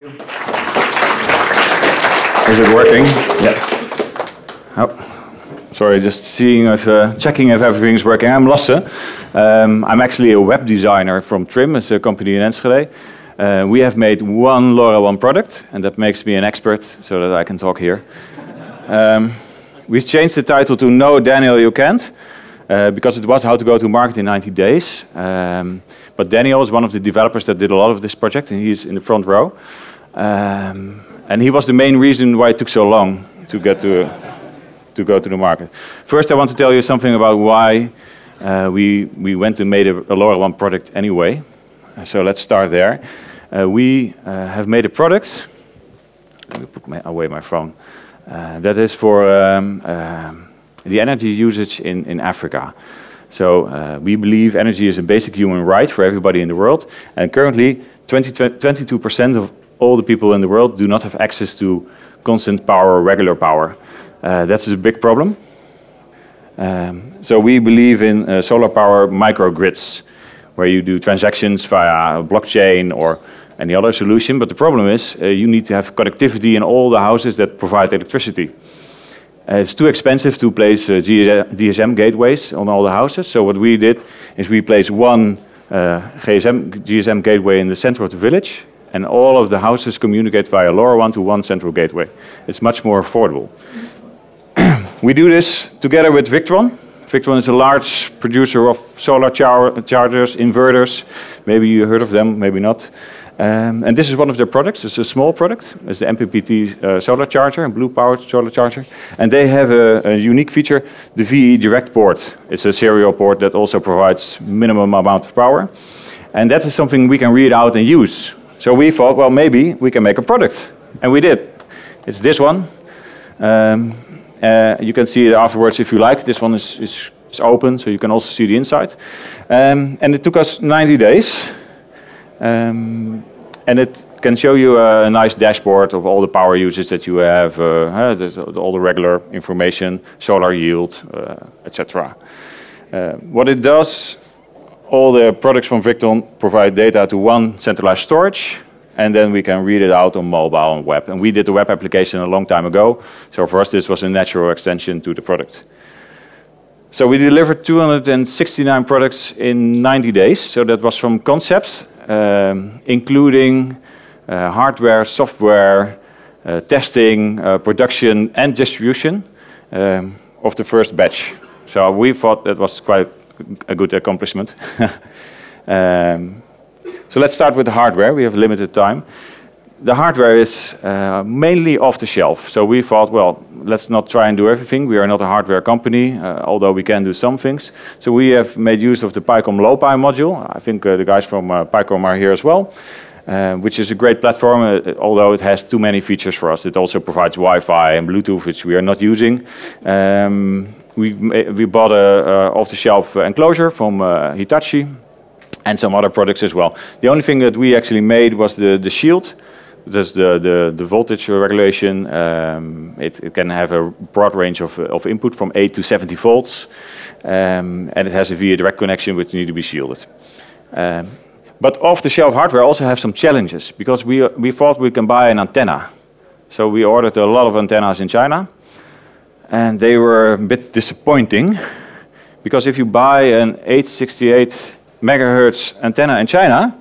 Is it working? Yeah. Oh, sorry, just seeing if, checking if everything's working. I'm Lasse. I'm actually a web designer from Trim, it's a company in Enschede. We have made one LoRaWAN product, and that makes me an expert, so that I can talk here. We've changed the title to No, Daniel, You Can't, because it was how to go to market in 90 days. But Daniel is one of the developers that did a lot of this project, and he's in the front row. And he was the main reason why it took so long to get to go to the market. First, I want to tell you something about why we went and made a LoRaWAN product anyway. So let's start there. We have made a product. Let me put away my phone. That is for the energy usage in Africa. So we believe energy is a basic human right for everybody in the world. And currently, 22% of all the people in the world do not have access to constant power or regular power. That's a big problem. So we believe in solar power microgrids, where you do transactions via blockchain or any other solution. But the problem is you need to have connectivity in all the houses that provide electricity. It's too expensive to place GSM gateways on all the houses. So what we did is we placed one GSM gateway in the center of the village, and all of the houses communicate via LoRaWAN to one central gateway. It's much more affordable. We do this together with Victron. Victron is a large producer of solar chargers, inverters. Maybe you heard of them, maybe not. And this is one of their products. It's a small product. It's the MPPT solar charger, a blue-powered solar charger. And they have a unique feature, the VE Direct port. It's a serial port that also provides minimum amount of power. And that is something we can read out and use. So we thought, well, maybe we can make a product. And we did. It's this one. You can see it afterwards if you like. This one is open, so you can also see the inside. And it took us 90 days. And it can show you a nice dashboard of all the power usage that you have, all the regular information, solar yield, etc. What it does, all the products from Victron provide data to one centralized storage, and then we can read it out on mobile and web. And we did the web application a long time ago, so for us this was a natural extension to the product. So we delivered 269 products in 90 days, so that was from concept, including hardware, software, testing, production and distribution of the first batch. So we thought that was quite a good accomplishment. So let's start with the hardware. We have limited time. The hardware is mainly off the shelf. So we thought, well, let's not try and do everything. We are not a hardware company, although we can do some things. So we have made use of the PyCom LowPy module. I think the guys from PyCom are here as well, which is a great platform, although it has too many features for us. It also provides Wi-Fi and Bluetooth, which we are not using. We bought a off-the-shelf enclosure from Hitachi and some other products as well. The only thing that we actually made was the shield. That's the voltage regulation. It can have a broad range of input from 8 to 70 volts. And it has a VIA direct connection which need to be shielded. But off-the-shelf hardware also have some challenges because we thought we can buy an antenna. So we ordered a lot of antennas in China. And they were a bit disappointing because if you buy an 868 megahertz antenna in China,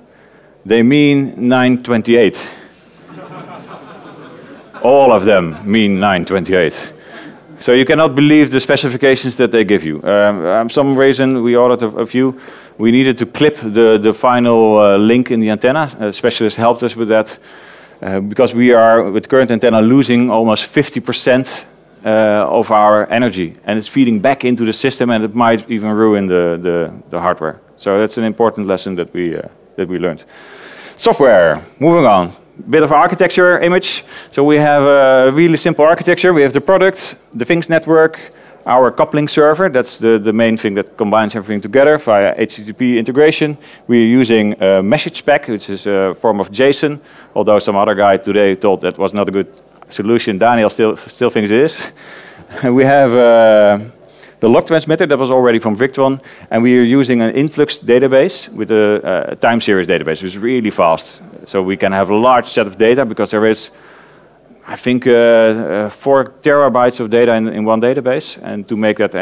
they mean 928. All of them mean 928. So you cannot believe the specifications that they give you. Some reason we ordered a few. We needed to clip the final link in the antenna. A specialist helped us with that because we are, with current antenna, losing almost 50% of our energy. And it's feeding back into the system and it might even ruin the hardware. So that's an important lesson that we learned. Software, moving on. Bit of architecture image. So we have a really simple architecture. We have the product, the things network, our coupling server. That's the main thing that combines everything together via HTTP integration. We're using a message spec, which is a form of JSON, although some other guy today thought that was not a good solution. Daniel still thinks it is. We have the log transmitter that was already from Victron, and we are using an influx database with a time series database, which is really fast. So we can have a large set of data because there is, I think, 4 terabytes of data in one database. And to make that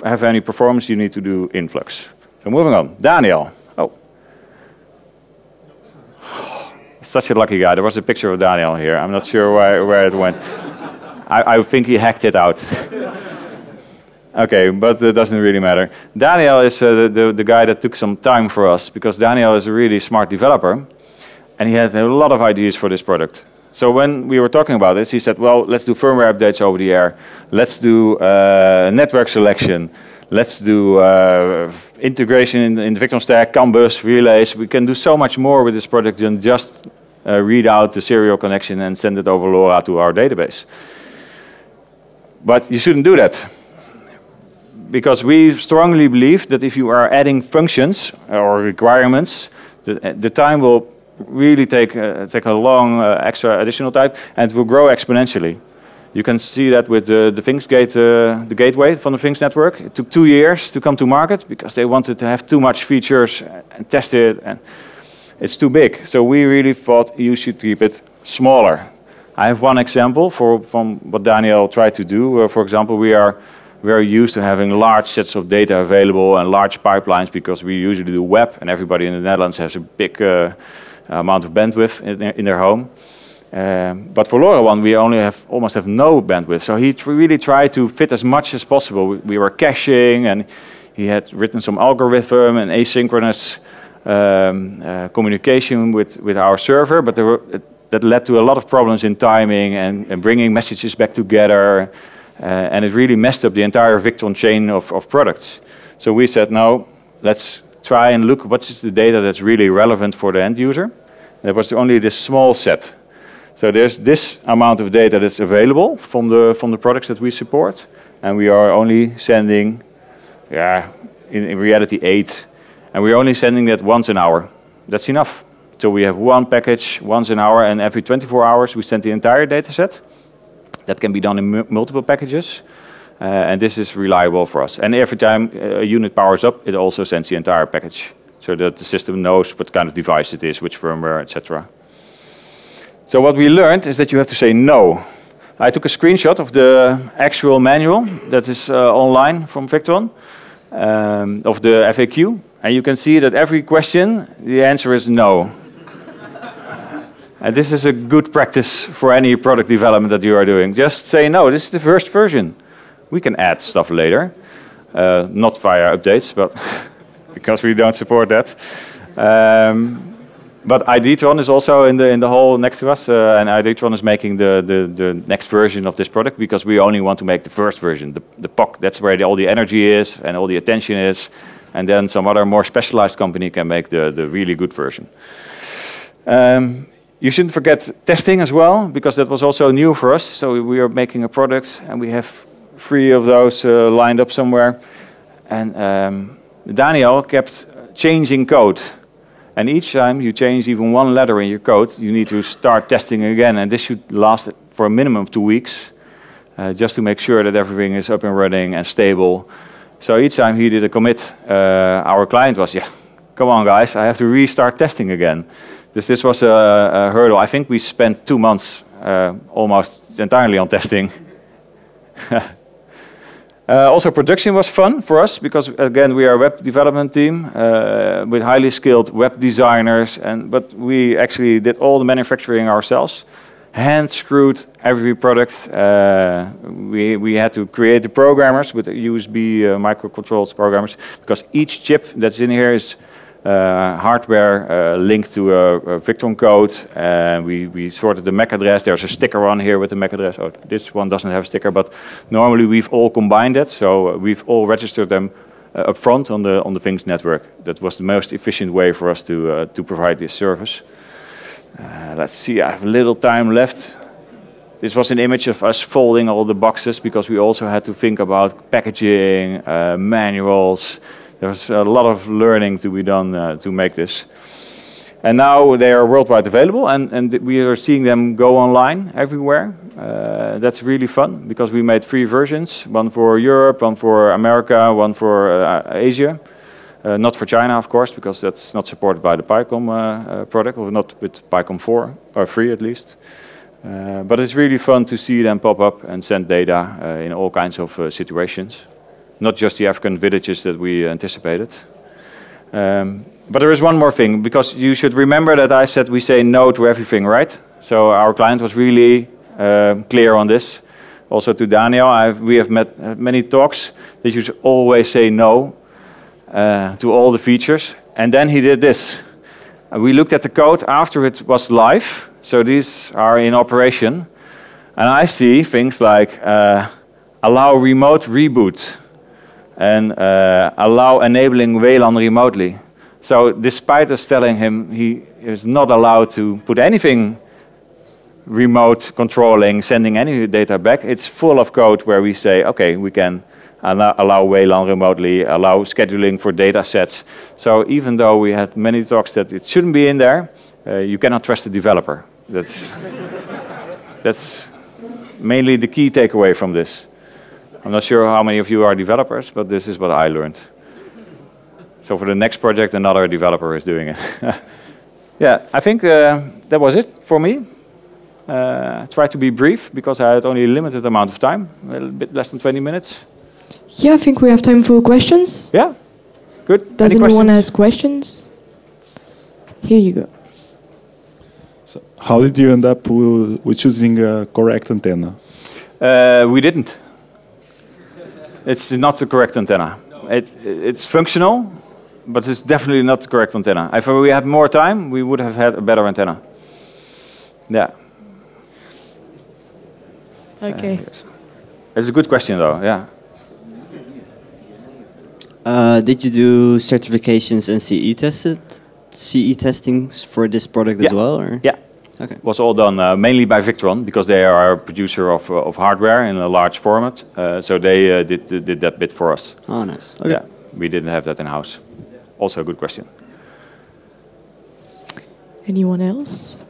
have any performance, you need to do influx. So moving on, Daniël. Oh, such a lucky guy. There was a picture of Daniël here. I'm not sure where it went. I think he hacked it out. Okay, but it doesn't really matter. Daniël is the guy that took some time for us, because Daniël is a really smart developer, and he had a lot of ideas for this product. So when we were talking about this, he said, well, let's do firmware updates over the air. Let's do network selection. Let's do integration in the Victron stack, CAN bus, relays. We can do so much more with this product than just read out the serial connection and send it over LoRa to our database. But you shouldn't do that, because we strongly believe that if you are adding functions or requirements, the time will really take a long extra additional time, and it will grow exponentially. You can see that with the Things Gate, the gateway from the Things network. It took 2 years to come to market because they wanted to have too much features and test it, and it's too big. So we really thought you should keep it smaller. I have one example from what Daniël tried to do. For example, we are used to having large sets of data available and large pipelines, because we usually do web, and everybody in the Netherlands has a big amount of bandwidth in their home. But for LoRaWAN, we almost have no bandwidth. So he really tried to fit as much as possible. We were caching, and he had written some algorithm and asynchronous communication with our server, but that led to a lot of problems in timing and bringing messages back together. And it really messed up the entire Victron chain of products. So we said, no, let's try and look what's the data that's really relevant for the end user. There was only this small set. So there's this amount of data that's available from the products that we support, and we are only sending, in reality 8, and we're only sending that once an hour. That's enough. So we have one package once an hour, and every 24 hours we send the entire data set. That can be done in multiple packages, and this is reliable for us. And every time a unit powers up, it also sends the entire package, so that the system knows what kind of device it is, which firmware, etc. So what we learned is that you have to say no. I took a screenshot of the actual manual that is online from Victron, of the FAQ, and you can see that every question, the answer is no. And this is a good practice for any product development that you are doing. Just say, no, this is the first version. We can add stuff later, not via updates, but because we don't support that. But IDtron is also in the hall next to us, and IDtron is making the next version of this product, because we only want to make the first version, the POC. That's where all the energy is and all the attention is, and then some other more specialized company can make the really good version. You shouldn't forget testing as well, because that was also new for us. So we are making a product, and we have 3 of those lined up somewhere. And Daniël kept changing code. And each time you change even one letter in your code, you need to start testing again. And this should last for a minimum of 2 weeks, just to make sure that everything is up and running and stable. So each time he did a commit, our client was, yeah, come on guys, I have to restart testing again. This was a hurdle. I think we spent 2 months almost entirely on testing. Also, production was fun for us, because again, we are a web development team with highly skilled web designers, but we actually did all the manufacturing ourselves, hand screwed every product. We had to create the programmers with USB microcontrolled programmers, because each chip that's in here is hardware linked to a Victron code, and we sorted the MAC address. There's a sticker on here with the MAC address. Oh, this one doesn't have a sticker, but normally we've all combined it, so we've all registered them up front on the Things network. That was the most efficient way for us to provide this service. Let's see, I have a little time left. This was an image of us folding all the boxes, because we also had to think about packaging, manuals. There was a lot of learning to be done to make this. And now they are worldwide available, and we are seeing them go online everywhere. That's really fun, because we made 3 versions, one for Europe, one for America, one for Asia. Not for China, of course, because that's not supported by the PyCom product, or not with PyCom 4, or 3 at least. But it's really fun to see them pop up and send data in all kinds of situations. Not just the African villages that we anticipated. But there is one more thing, because you should remember that I said we say no to everything, right? So our client was really clear on this. Also to Daniël, we have met many talks that you should always say no to all the features. And then he did this. We looked at the code after it was live. So these are in operation. And I see things like allow remote reboot and allow enabling WLAN remotely. So despite us telling him he is not allowed to put anything remote controlling, sending any data back, it's full of code where we say, okay, we can allow WLAN remotely, allow scheduling for data sets. So even though we had many talks that it shouldn't be in there, you cannot trust the developer. That's mainly the key takeaway from this. I'm not sure how many of you are developers, but this is what I learned. So for the next project, another developer is doing it. Yeah, I think that was it for me. Try to be brief, because I had only a limited amount of time, a little bit less than 20 minutes. Yeah, I think we have time for questions. Yeah, good. Does anyone ask questions? Here you go. So how did you end up with choosing a correct antenna? We didn't. It's not the correct antenna. It's functional, but it's definitely not the correct antenna. If we had more time, we would have had a better antenna. Yeah. Okay. It's a good question, though. Yeah. Did you do certifications and CE testings for this product as well? Or? Yeah. Okay. It was all done mainly by Victron, because they are a producer of hardware in a large format. So they did that bit for us. Oh, nice. Okay. Yeah, we didn't have that in-house. Also a good question. Anyone else?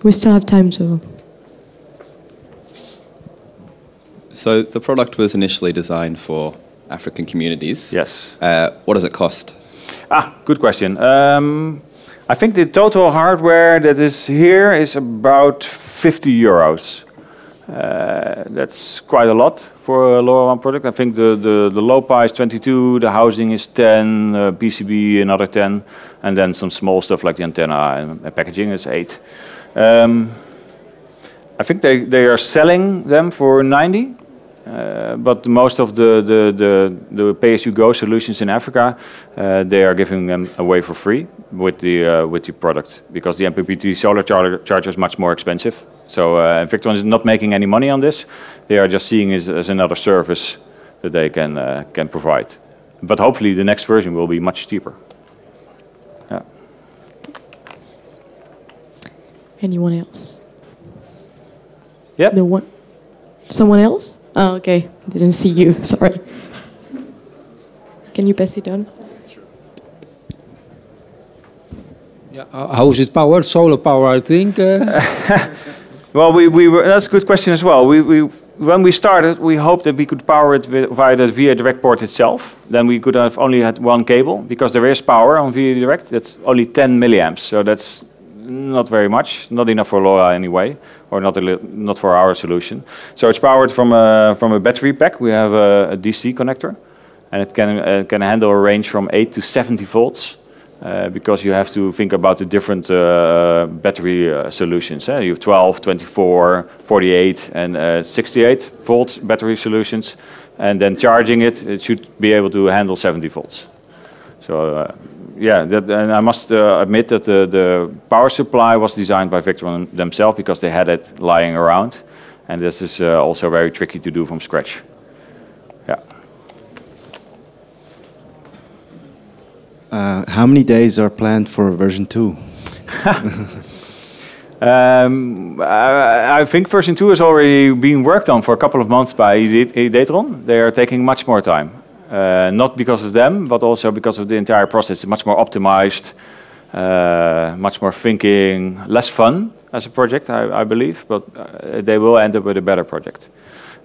We still have time, so... So the product was initially designed for African communities. Yes. What does it cost? Good question. I think the total hardware that is here is about 50 euros. That's quite a lot for a LoRaWAN product. I think the low Pi is 22, the housing is 10, PCB another 10, and then some small stuff like the antenna and packaging is 8. I think they are selling them for 90. But most of the pay-as-you-go solutions in Africa, they are giving them away for free with the product, because the MPPT solar charger is much more expensive. So Victron is not making any money on this. They are just seeing it as another service that they can provide. But hopefully the next version will be much cheaper. Yeah. Anyone else? Yeah. No one. Someone else? Oh, okay. Didn't see you. Sorry. Can you pass it on? Sure. Yeah. How is it powered? Solar power, I think. Well, we were. That's a good question as well. When we started, we hoped that we could power it via the VIA Direct port itself. Then we could have only had one cable, because there is power on VIA Direct. That's only 10 milliamps, so that's not very much, not enough for LoRa anyway, or not for our solution. So it's powered from a battery pack. We have a DC connector, and it can handle a range from 8 to 70 volts, because you have to think about the different battery solutions. You have 12, 24, 48, and 68 volt battery solutions, and then charging it should be able to handle 70 volts. So. Yeah, and I must admit that the power supply was designed by Victron themselves, because they had it lying around, and this is also very tricky to do from scratch. Yeah. How many days are planned for version 2? I think version 2 is already being worked on for a couple of months by Datron. They are taking much more time. Not because of them, but also because of the entire process. It's much more optimized, much more thinking, less fun as a project, I believe, but they will end up with a better project.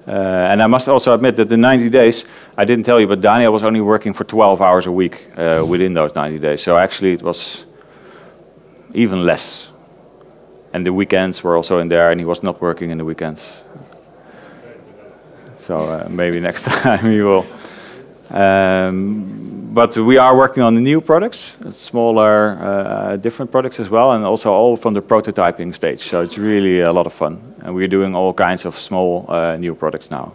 And I must also admit that the 90 days, I didn't tell you, but Daniël was only working for 12 hours a week within those 90 days. So actually it was even less. And the weekends were also in there, and he was not working in the weekends. So maybe next time he will. But we are working on the new products, smaller, different products as well, and also all from the prototyping stage. So it's really a lot of fun. And we're doing all kinds of small new products now.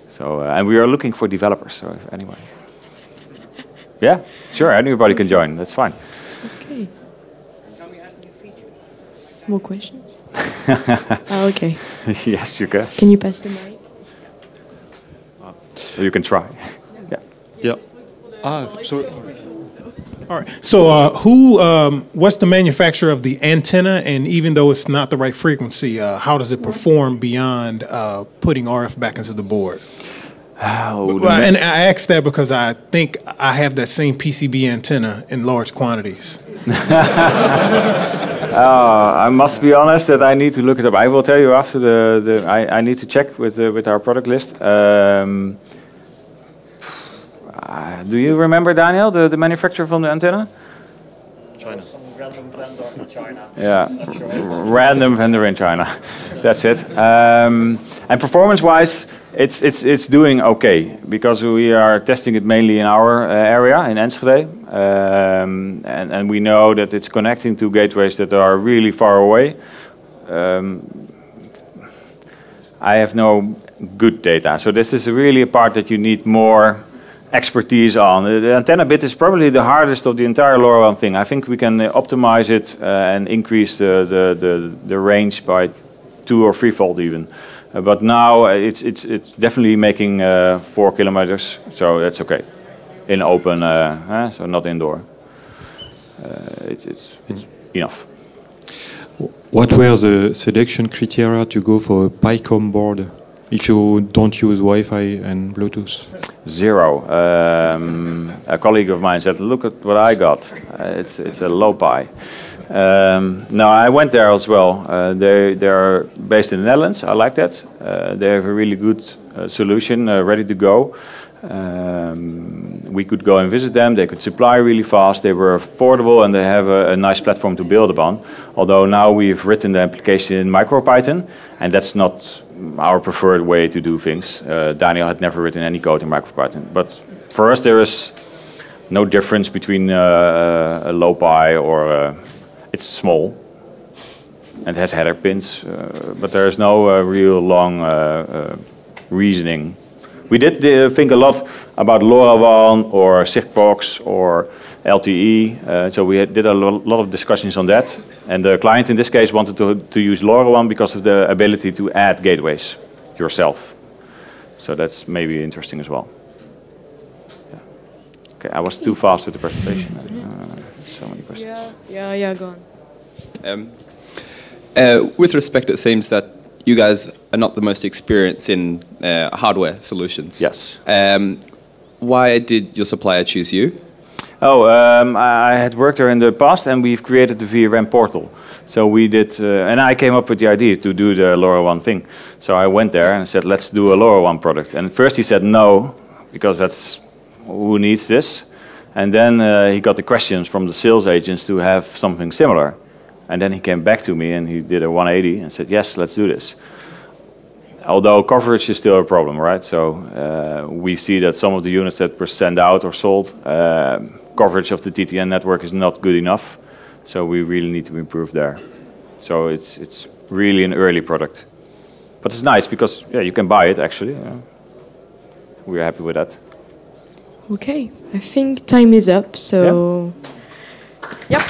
So, and we are looking for developers, so if anyone. Yeah, sure, anybody can join, that's fine. Okay. More questions? Okay. Yes, you can. Can you pass the mic? You can try. Yeah. Yeah. So. All right. So, what's the manufacturer of the antenna? And even though it's not the right frequency, how does it perform beyond putting RF back into the board? And I asked that because I think I have that same PCB antenna in large quantities. I must be honest that I need to look it up. I will tell you after I need to check with our product list. Do you remember, Daniel, the manufacturer from the antenna? China. Some random vendor in China. Yeah, random vendor in China. That's it. And performance-wise, it's doing okay because we are testing it mainly in our area in Enschede, and we know that it's connecting to gateways that are really far away. I have no good data, so this is really a part that you need more expertise on. The antenna bit is probably the hardest of the entire LoRaWAN thing. I think we can optimize it and increase the range by 2 or 3-fold even. But now it's definitely making 4 kilometers, so that's okay. In open, so not indoor. It's enough. What were the selection criteria to go for a PICOM board if you don't use Wi-Fi and Bluetooth? 0. A colleague of mine said, "Look at what I got. It's a low Pi." No, I went there as well. They are based in the Netherlands. I like that. They have a really good solution ready to go. We could go and visit them. They could supply really fast. They were affordable, and they have a nice platform to build upon. Although now we've written the application in MicroPython, and that's not our preferred way to do things. Daniël had never written any code in MicroPython. But for us, there is no difference between a low Pi or it's small and it has header pins, but there is no real long reasoning. We did think a lot about LoRaWAN or Sigfox or LTE, so we did a lot of discussions on that. And the client in this case wanted to use LoRaWAN because of the ability to add gateways yourself. So that's maybe interesting as well. Yeah. Okay, I was too fast with the presentation. So many questions. Yeah, go on. With respect, it seems that you guys are not the most experienced in hardware solutions. Yes. Why did your supplier choose you? I had worked there in the past, and we've created the VRM portal. So we did, and I came up with the idea to do the LoRaWAN thing. So I went there and said, let's do a LoRaWAN product. And first he said no, because that's who needs this. And then he got the questions from the sales agents to have something similar. And then he came back to me and he did a 180 and said, yes, let's do this. Although coverage is still a problem, right? So we see that some of the units that were sent out or sold, coverage of the TTN network is not good enough. So we really need to improve there. So it's really an early product. But it's nice because you can buy it actually. We're happy with that. Okay, I think time is up, so... Yep.